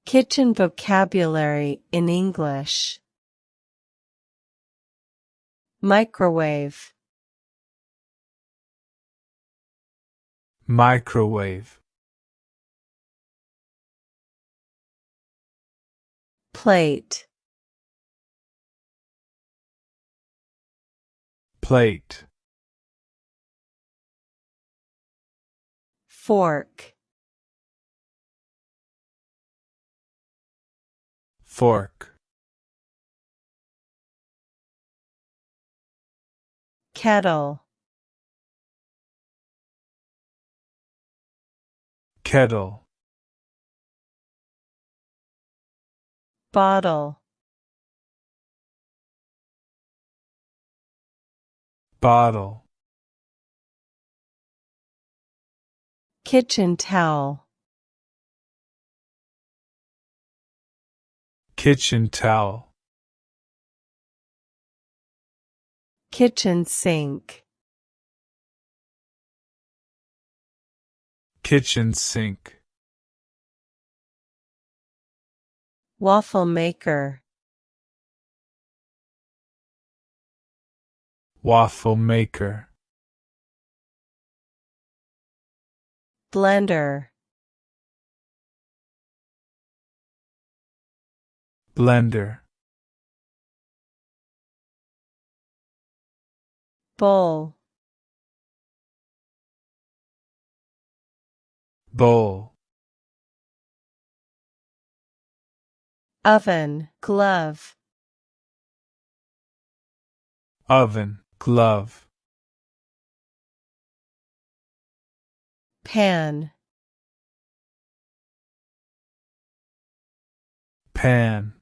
Kitchen vocabulary in English. Microwave. Microwave. Plate. Plate. Fork. Fork. Kettle. Kettle. Bottle. Bottle. Kitchen towel. Kitchen towel. Kitchen sink. Kitchen sink. Waffle maker. Waffle maker. Blender. Blender. Bowl. Bowl. Oven. Glove. Oven. Glove. Pan. Pan.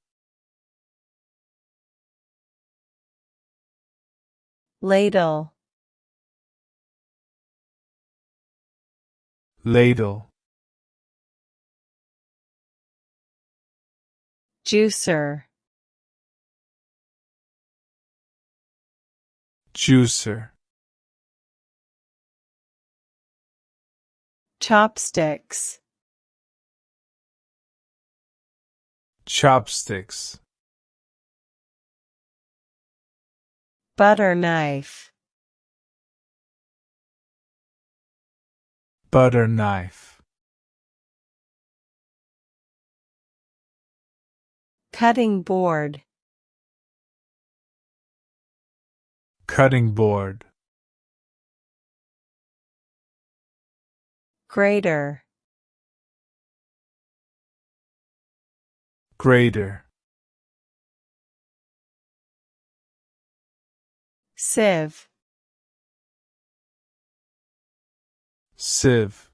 Ladle. Ladle. Juicer. Juicer. Chopsticks. Chopsticks. Butter knife. Butter knife. Cutting board. Cutting board. Grater. Grater. Sieve. Sieve.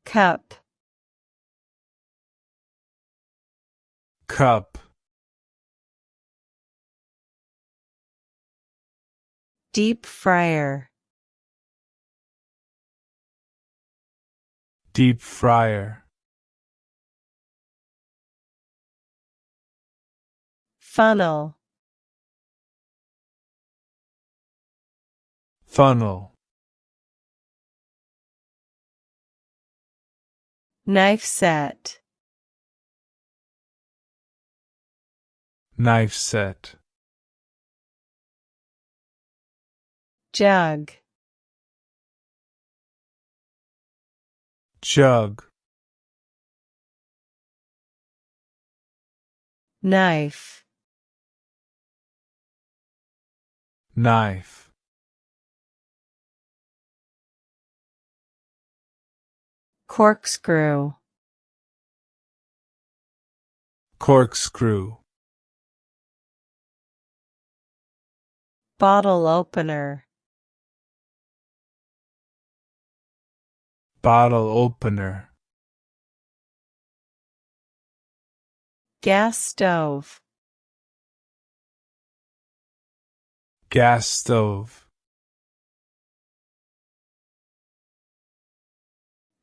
Cup. Cup. Deep fryer. Deep fryer. Funnel. Funnel. Knife set. Knife set. Jug. Jug. Knife. Knife. Corkscrew. Corkscrew. Bottle opener. Bottle opener. Gas stove. Gas stove.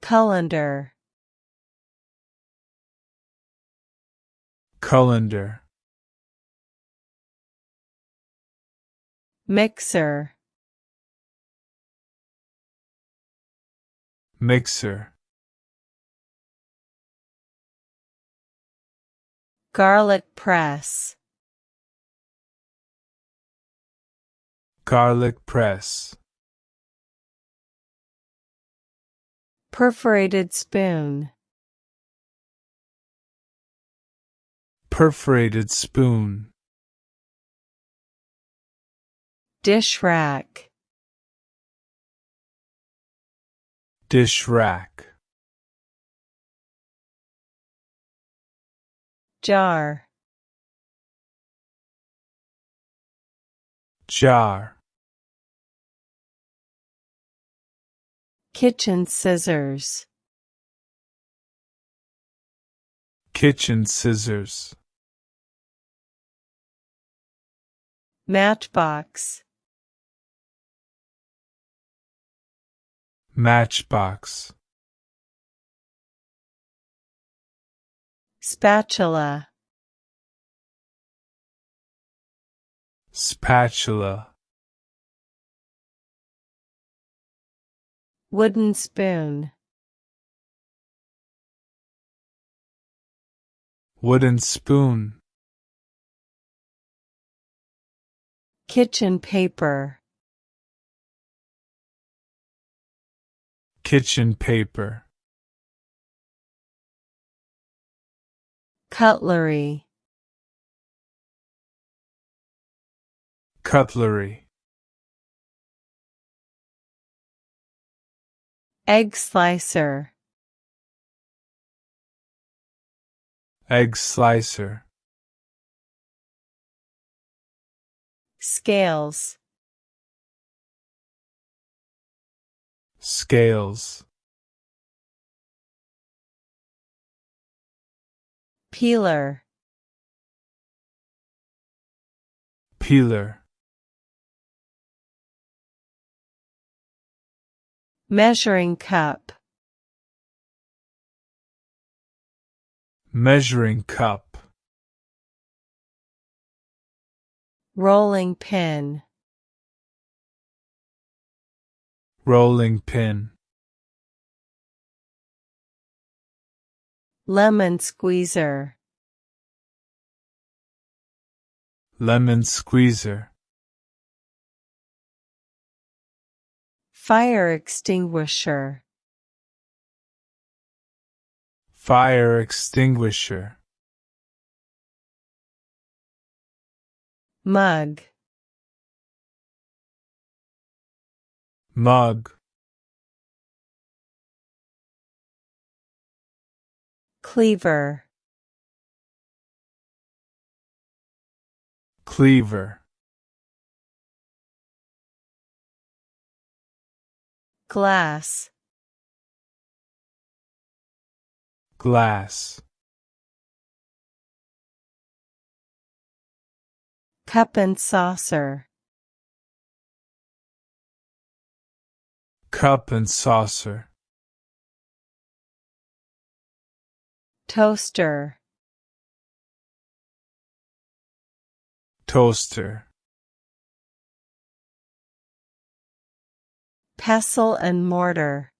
Colander. Colander. Mixer. mixer, garlic press, garlic press, perforated spoon, perforated spoon, dish rack, dish rack, jar, jar, kitchen scissors, kitchen scissors, matchbox, matchbox, spatula, spatula, wooden spoon, wooden spoon, kitchen paper, kitchen paper, cutlery, cutlery, egg slicer, egg slicer, scales, scales, peeler, peeler, measuring cup, measuring cup, rolling pin, rolling pin, lemon squeezer, lemon squeezer, fire extinguisher, fire extinguisher, mug, mug, cleaver, cleaver, glass, glass, cup and saucer, cup and saucer, toaster, toaster, pestle and mortar,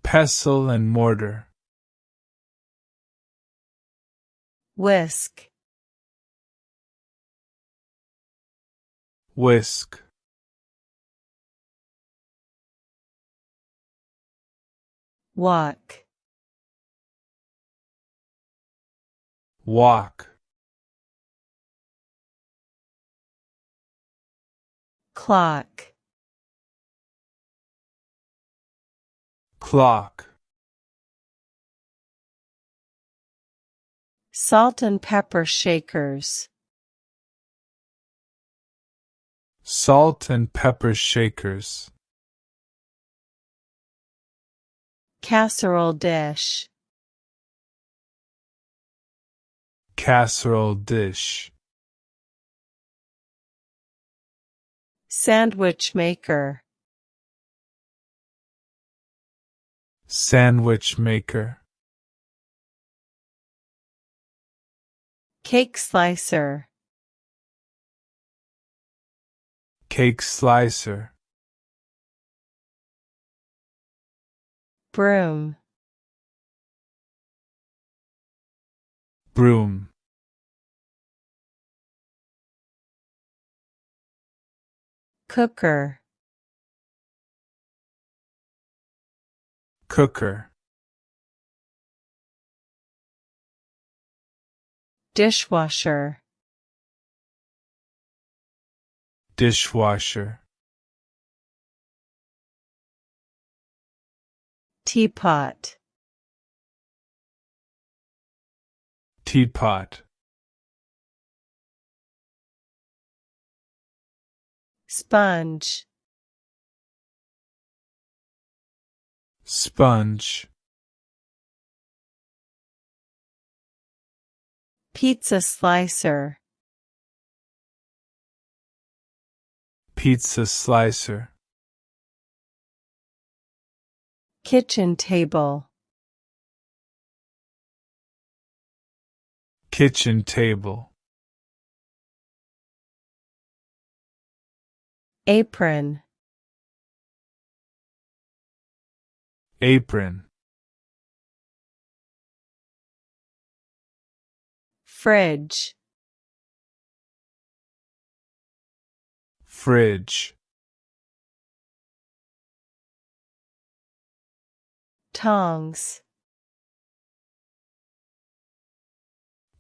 pestle and mortar, whisk, whisk, wok, wok, clock, clock, salt and pepper shakers, salt and pepper shakers, casserole dish, casserole dish, sandwich maker, sandwich maker, cake slicer, cake slicer, Broom. Broom. Cooker. Cooker. Dishwasher. Dishwasher. Teapot. Teapot. Sponge. Sponge. Pizza slicer. Pizza slicer. Kitchen table. Kitchen table. Apron. Apron. Fridge. Fridge. Tongs.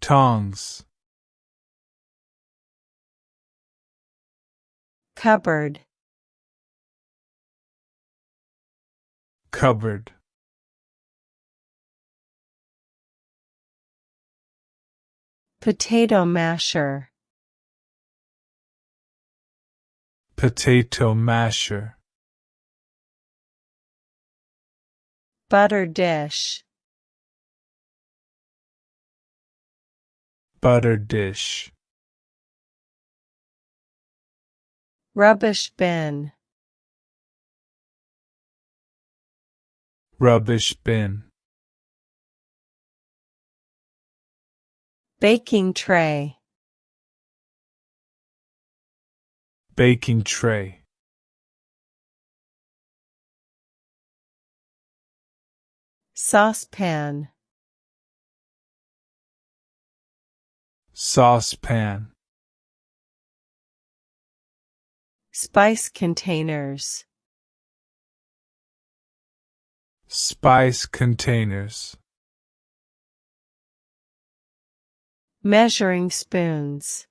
Tongs. Cupboard. Cupboard. Potato masher. Potato masher. Butter dish. Butter dish. Rubbish bin. Rubbish bin. Baking tray. Baking tray. Saucepan. Saucepan. Spice containers. Spice containers. Measuring spoons.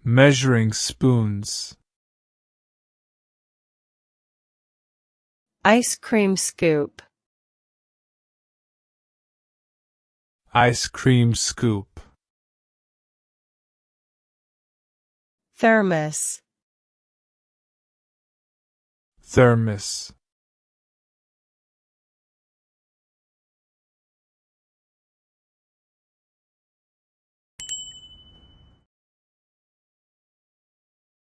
Measuring spoons. Ice cream scoop. Ice cream scoop. Thermos. Thermos.